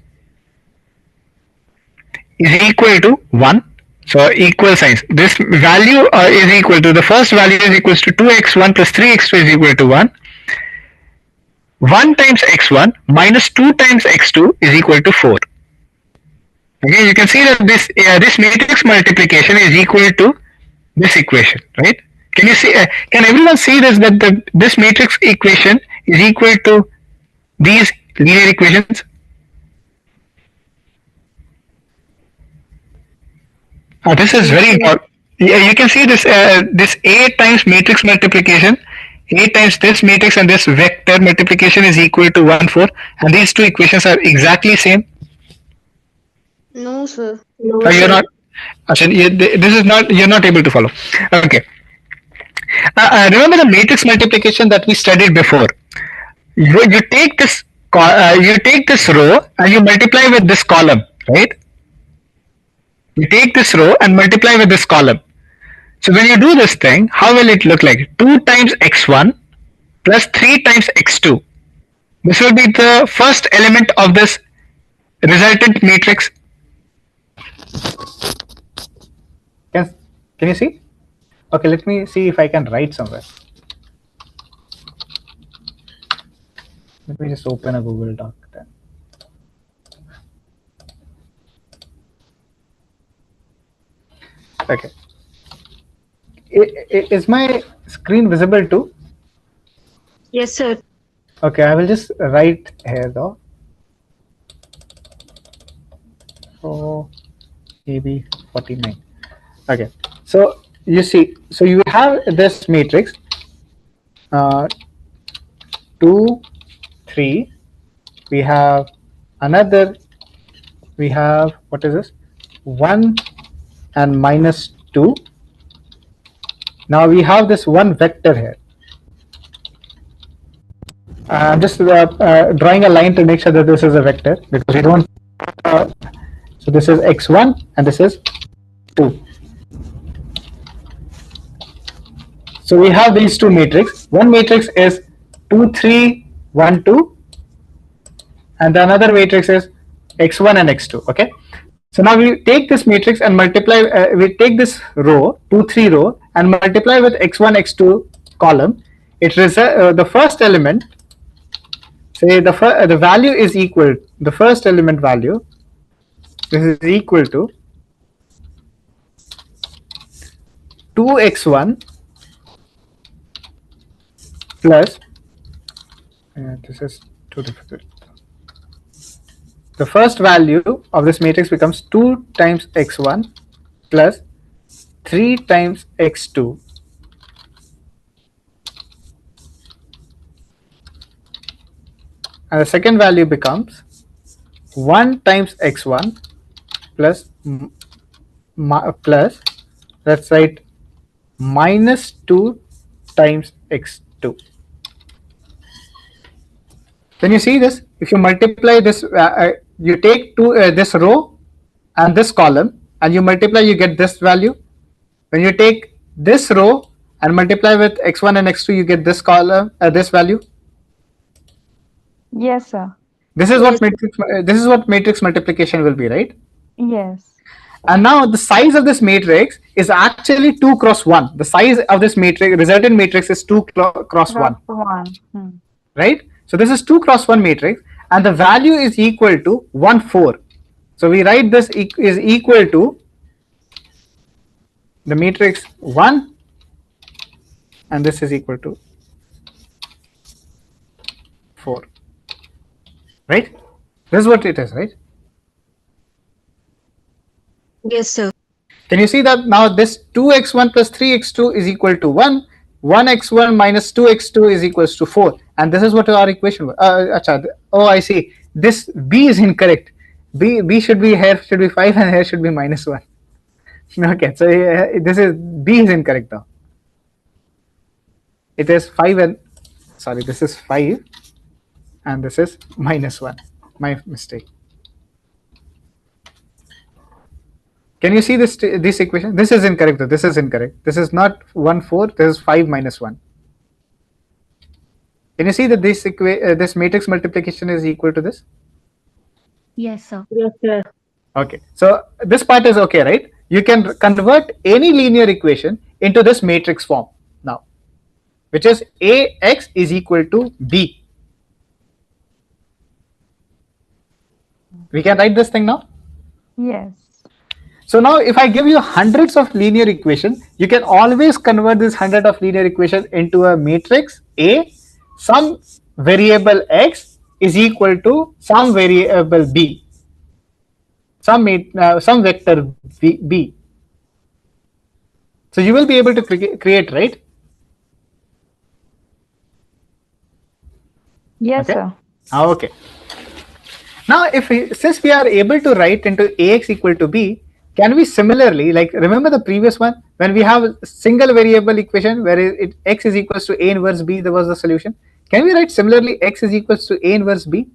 is equal to 1. So equal signs. This value is equal to, the first value is equals to 2x1 plus 3x2 is equal to 1. 1 times x1 minus 2 times x2 is equal to 4. Okay, you can see that this matrix multiplication is equal to this equation, right? Can you see? Can everyone see this, that this matrix equation is equal to these linear equations? This is Yes, very sir. important. Yeah, you can see this this A times matrix multiplication, A times this matrix and this vector multiplication is equal to 1 4, and these two equations are exactly same. No, sir. No, You're sir. not. This is not. You're not able to follow. Okay. Remember the matrix multiplication that we studied before. You take this you take this row and you multiply with this column, right? You take this row and multiply with this column. So when you do this thing, how will it look like? 2 times x1 plus 3 times x2. This will be the first element of this resultant matrix. Can can you see? Okay, let me see if I can write somewhere. Let me just open a Google Doc then. Okay. Is my screen visible too? Yes, sir. Okay, I will just write here though. So maybe 49. Okay. So you see, so you have this matrix 2, 3. We have another, we have, what is this? 1 and minus 2. Now we have this one vector here. I'm just drawing a line to make sure that this is a vector, because we don't. So this is x1 and this is 2. So we have these two matrix. One matrix is 2 3 1 2, and the another matrix is x1 and x2. Okay. So now we take this matrix and multiply. We take this row 2 3 row and multiply with x1 x2 column. The first element. Say the value is equal. The first element value. This is equal to 2x1 plus. This is too difficult. The first value of this matrix becomes 2 times x1 plus 3 times x2 and the second value becomes 1 times x1 plus plus, let's write, minus 2 times x2. Can you see this? If you multiply this, you take this row and this column and you multiply, you get this value. When you take this row and multiply with x1 and x2, you get this column, this value. Yes, sir. This is Yes. what matrix multiplication will be, right? Yes. And now the size of this matrix is actually 2 cross 1. The size of this matrix, resultant matrix, is 2 cross 1, One. right? So this is 2 cross 1 matrix, and the value is equal to 1 4. So we write this is equal to the matrix 1, and this is equal to 4, right? This is what it is, right? Yes, sir. Can you see that now this 2x1 plus 3x2 is equal to 1, 1x1 minus 2x2 is equals to 4, and this is what our equation was. Oh, I see. This b is incorrect. B should be, here should be 5 and here should be minus 1. Okay, so this is, b is incorrect now. It is 5 and, sorry, this is 5 and this is minus 1. My mistake. Can you see this equation? This is incorrect though. This is incorrect. This is not 1 4. This is 5 minus 1. Can you see that this matrix multiplication is equal to this? Yes, sir. Yes, sir. Okay, so this part is okay, right? You can convert any linear equation into this matrix form now, which is Ax is equal to B. We can write this thing now. Yes. So now if I give you hundreds of linear equations, you can always convert this hundred of linear equations into a matrix A. Some variable x is equal to some variable b, some vector b. So you will be able to create, right? Yes, Okay. sir. Okay. Now, since we are able to write into Ax equal to B, can we similarly, like remember the previous one, when we have a single variable equation where x is equals to A inverse B, there was the solution. Can we write similarly x is equals to A inverse B?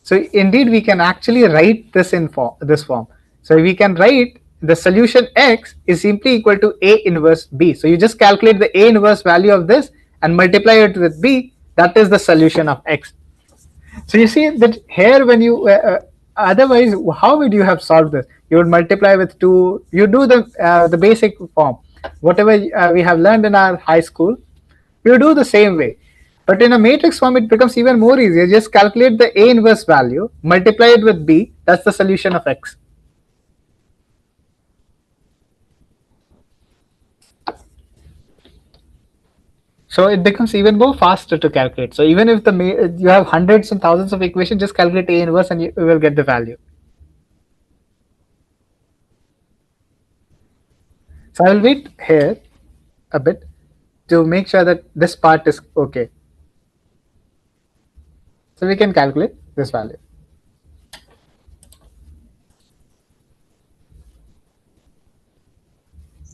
So indeed, we can actually write this in this form. So we can write the solution x is simply equal to A inverse B. So you just calculate the A inverse value of this and multiply it with B. That is the solution of x. So you see that here when you otherwise how would you have solved this? You would multiply with 2. You do the basic form, whatever we have learned in our high school. You do the same way, but in a matrix form it becomes even more easier. Just calculate the A inverse value, multiply it with B. That's the solution of x. So it becomes even more faster to calculate. So even if you have hundreds and thousands of equations, just calculate A inverse and you will get the value. So I will wait here a bit to make sure that this part is okay. So we can calculate this value.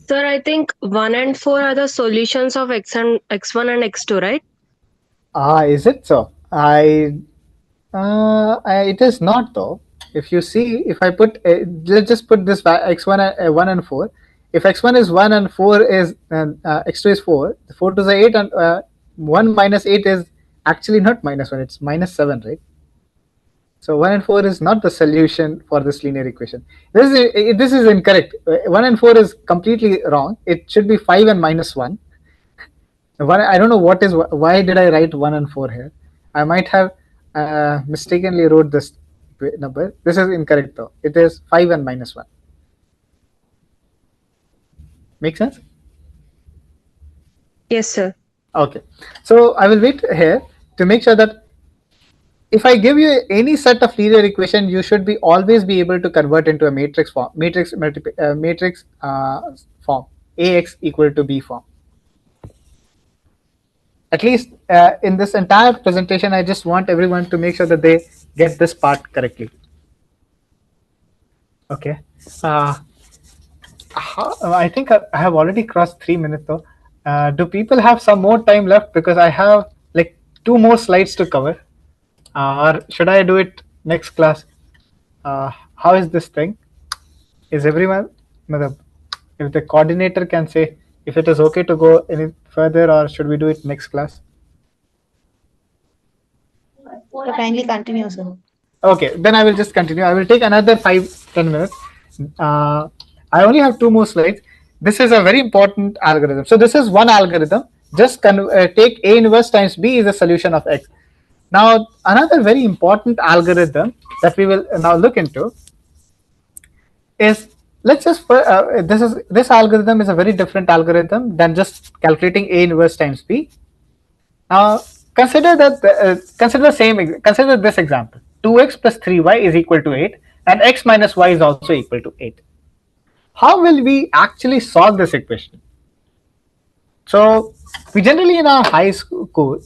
Sir, I think 1 and 4 are the solutions of x1 and x2, right? Is it so? It is not though. If you see, if I put, let's just put this x1 1 and 4. If x1 is 1 and 4 is x2 is 4, 4 to the 8 and 1 minus 8 is actually not minus 1, it's minus 7, right? So 1 and 4 is not the solution for this linear equation. This is incorrect. 1 and 4 is completely wrong. It should be 5 and minus 1. I don't know why did I write 1 and 4 here. I might have mistakenly wrote this number. This is incorrect though. It is 5 and minus 1. Make sense? Yes, sir. Okay. So I will wait here to make sure that if I give you any set of linear equation, you should be always be able to convert into a matrix form, matrix form, Ax equal to B form. At least in this entire presentation, I just want everyone to make sure that they get this part correctly. Okay. I think I have already crossed 3 minutes though. Do people have some more time left? Because I have like 2 more slides to cover. Or should I do it next class? How is this thing? Is everyone, if the coordinator can say if it is okay to go any further or should we do it next class? So kindly continue, sir. Okay, then I will just continue. I will take another 5-10 minutes. I only have 2 more slides. This is a very important algorithm. So this is one algorithm. Just take A inverse times B is the solution of X. Now another very important algorithm that we will now look into is, let's just this algorithm is a very different algorithm than just calculating A inverse times B. Now consider this example. 2x plus 3y is equal to 8 and x minus y is also equal to 8. How will we actually solve this equation? So we generally in our high school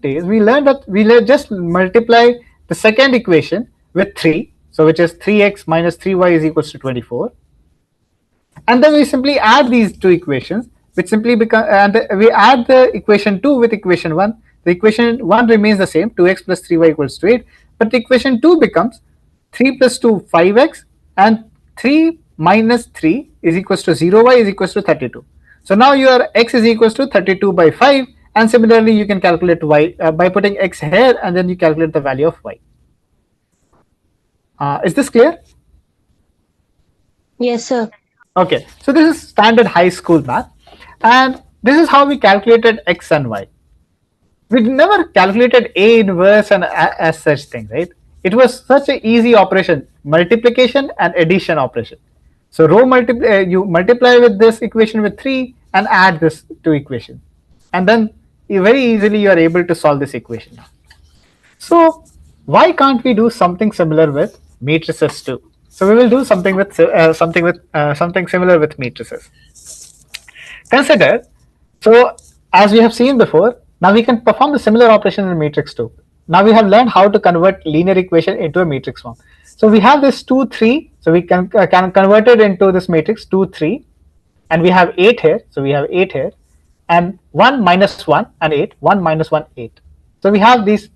days we learned that just multiply the second equation with 3, so which is 3x minus 3y is equals to 24, and then we simply add these two equations, which simply become, and we add the equation 2 with equation 1. The equation 1 remains the same, 2x plus 3y equals to 8, but the equation 2 becomes 3 plus 2 5x and 3 minus 3 is equals to 0y is equals to 32. So now your x is equals to 32 by 5, and similarly you can calculate y by putting x here and then you calculate the value of y. Is this clear? Yes, sir. Okay, so this is standard high school math, and this is how we calculated x and y. We never calculated A inverse and as such thing, right? It was such an easy operation, multiplication and addition operation. So you multiply with this equation with 3 and add this two equation, and then very easily you are able to solve this equation. So why can't we do something similar with matrices too? So we will do something with something similar with matrices. Consider, so as we have seen before, now we can perform the similar operation in matrix too. Now we have learned how to convert linear equation into a matrix form. So we have this 2, 3, so we can convert it into this matrix 2, 3, and we have 8 here, so we have 8 here, and 1 minus 1 and 8, 1 minus 1, 8. So we have this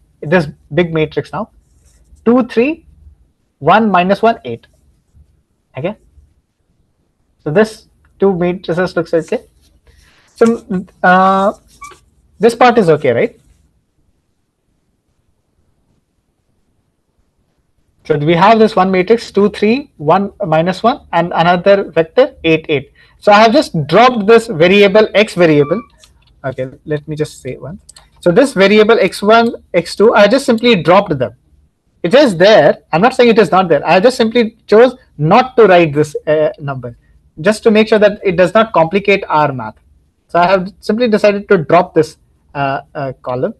big matrix now, 2, 3, 1 minus 1, 8. Okay, so this two matrices looks okay. So this part is okay, right? So we have this one matrix 2, 3, 1 minus 1, and another vector 8, 8. So I have just dropped this variable x variable. Okay, let me just say one. So this variable x1, x2, I just simply dropped them. It is there. I'm not saying it is not there. I just simply chose not to write this number, just to make sure that it does not complicate our math. So I have simply decided to drop this column.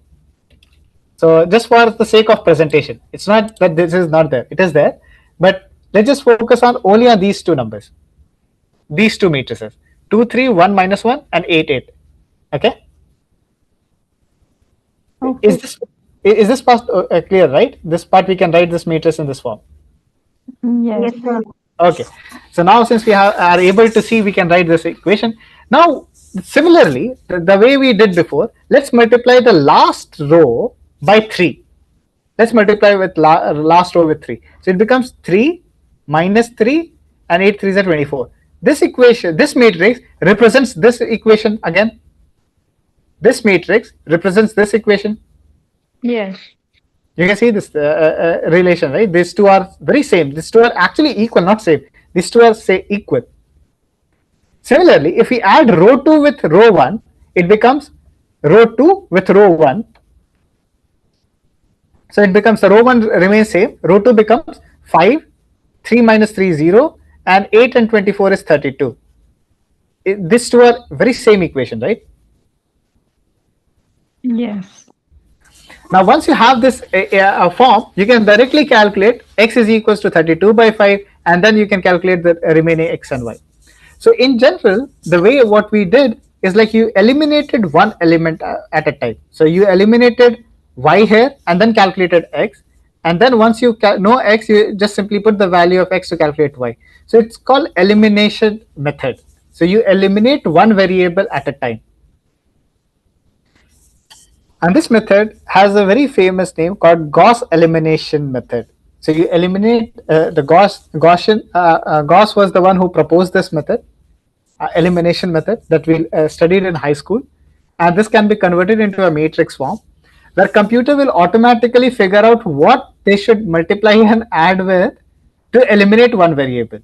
So just for the sake of presentation, it's not that this is not there. It is there, but let's just focus on only on these two numbers, these two matrices: 2, 3, 1 minus 1, and 8, 8. Okay. Okay. Is this part clear? Right. This part we can write this matrix in this form. Yes. Yes, sir. Okay, so now since we are able to see, we can write this equation. Now, similarly, the way we did before, let's multiply the last row by 3. Let's multiply with last row with 3. So it becomes 3 minus 3 and 8 3s are 24. This equation, this matrix represents this equation again. This matrix represents this equation. Yes. You can see this relation, right? These two are very same. These two are actually equal, not same. These two are say equal. Similarly, if we add row 2 with row 1, it becomes row 2 with row 1. So it becomes the row 1 remains same. Row 2 becomes 5, 3 minus 3 is 0, and 8 and 24 is 32. These two are very same equation, right? Yes. Now, once you have this form, you can directly calculate x is equals to 32 by 5, and then you can calculate the remaining x and y. So in general, the way what we did is like you eliminated one element at a time. So you eliminated y here and then calculated x. And then once you know x, you just simply put the value of x to calculate y. So it's called elimination method. So you eliminate one variable at a time. And this method has a very famous name called Gauss elimination method. So you eliminate the Gauss was the one who proposed this method, elimination method that we studied in high school. And this can be converted into a matrix form where computer will automatically figure out what they should multiply and add with to eliminate one variable.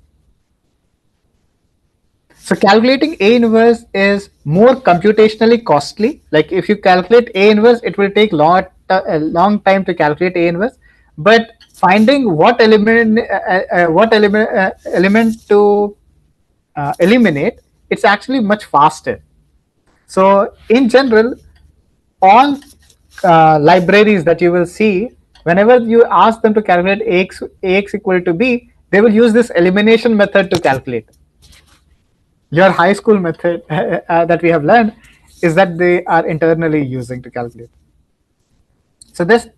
So calculating A inverse is more computationally costly. Like if you calculate A inverse, it will take a long time to calculate A inverse. But finding what element to eliminate, it's actually much faster. So in general, all libraries that you will see, whenever you ask them to calculate ax equal to b, they will use this elimination method to calculate. Your high school method that we have learned is that they are internally using to calculate. So this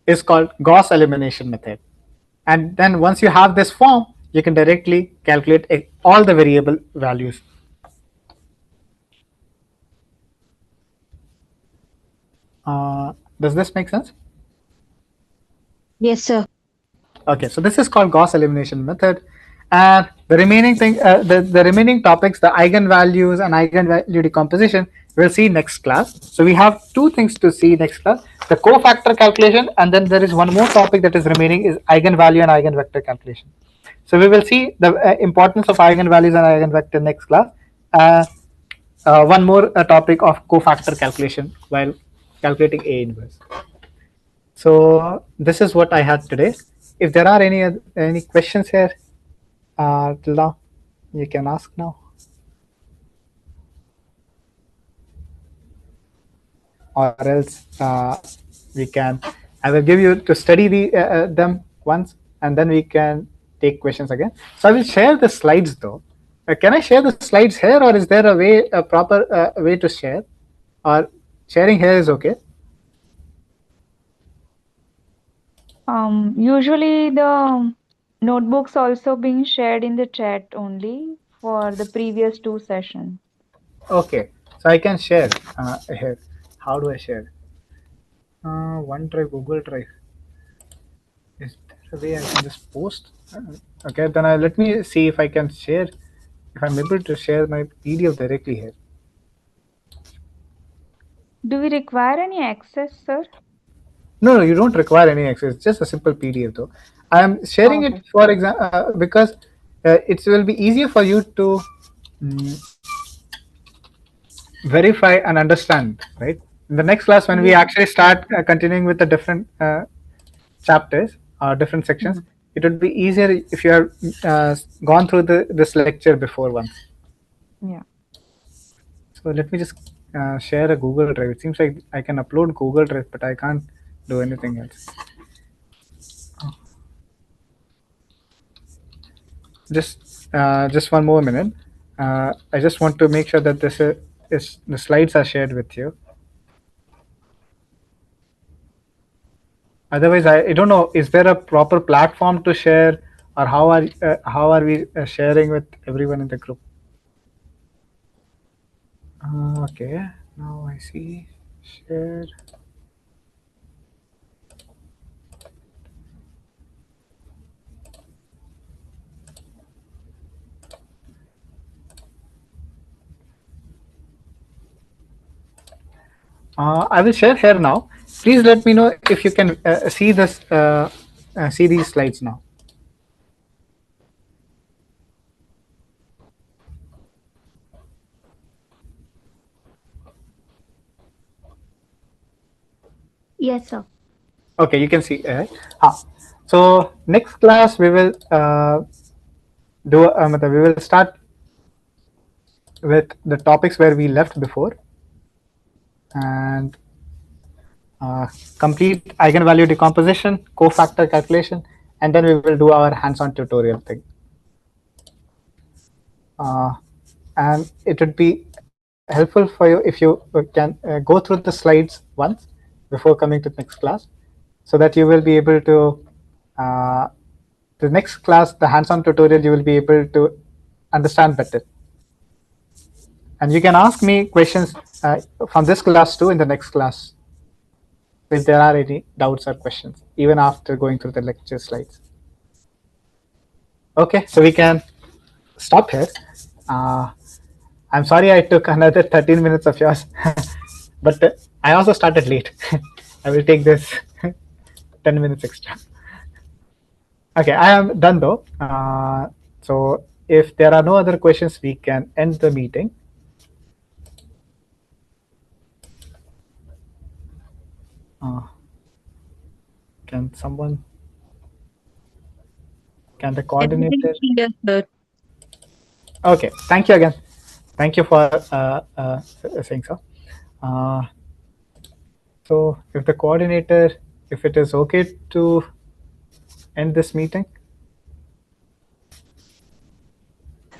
is called Gauss elimination method. And then once you have this form, you can directly calculate all the variable values. Does this make sense? Yes, sir. Okay, so this is called Gauss elimination method. And the remaining thing, the remaining topics, the eigenvalues and eigenvalue decomposition, we'll see next class. So we have two things to see next class: the cofactor calculation, and then there is one more topic that is remaining is eigenvalue and eigenvector calculation. So we will see the importance of eigenvalues and eigenvector next class. Uh, one more topic of cofactor calculation while calculating A inverse. So this is what I had today. If there are any questions here till now, you can ask now, or else we can. I will give you to study them once, and then we can take questions again. So I will share the slides though. Can I share the slides here, or is there a proper way to share, or sharing here is okay? Usually the notebooks also being shared in the chat only for the previous two sessions. Okay, so I can share here. How do I share? OneDrive, Google Drive. Is there a way I can just post? Okay, then let me see if I can share. If I'm able to share my PDF directly here. Do we require any access, sir? No, you don't require any access. It's just a simple PDF though. I am sharing it Okay. for example because it will be easier for you to mm, verify and understand, right? In the next class, when we Yeah. actually start continuing with the different chapters or different sections, Mhm. it would be easier if you have gone through this lecture before once. Yeah. So let me just share a Google Drive. It seems like I can upload Google Drive, but I can't do anything else. Just one more minute. I just want to make sure that this is the slides are shared with you. Otherwise, I don't know. Is there a proper platform to share, or how are we sharing with everyone in the group? Okay, now I see. Share. I will share here now. Please let me know if you can see this. See these slides now. Yes, sir. Okay, you can see. So next class we will we will start with the topics where we left before, and uh, complete eigenvalue decomposition, cofactor calculation, and then we will do our hands-on tutorial thing. Uh, and it would be helpful for you if you can go through the slides once before coming to the next class, so that you will be able to the next class, the hands-on tutorial, you will be able to understand better. And you can ask me questions from this class too in the next class if there are any doubts or questions, even after going through the lecture slides. Okay, so we can stop here. Uh, I'm sorry I took another 13 minutes of yours, but I also started late. I will take this 10 minutes extra. Okay, I am done though. So if there are no other questions, we can end the meeting. Uh, can someone, can the Everything coordinator? clear, sir. Okay, thank you again. Thank you for saying so. Uh, so if the coordinator, if it is okay to end this meeting.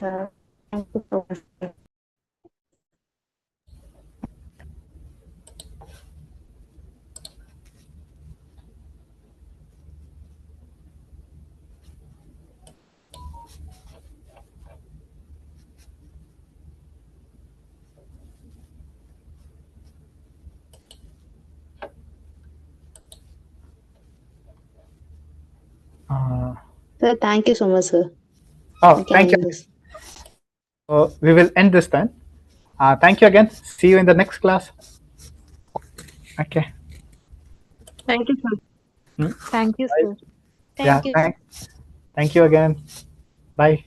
Sir, thank you so much. Uh, Sir, thank you so much, sir. oh, We can thank you. end this. So we will end this then. Thank you again. See you in the next class. Okay. Thank you, sir. Hmm. Thank you, Bye. sir. Yeah. Thank you. Thank you again. Bye.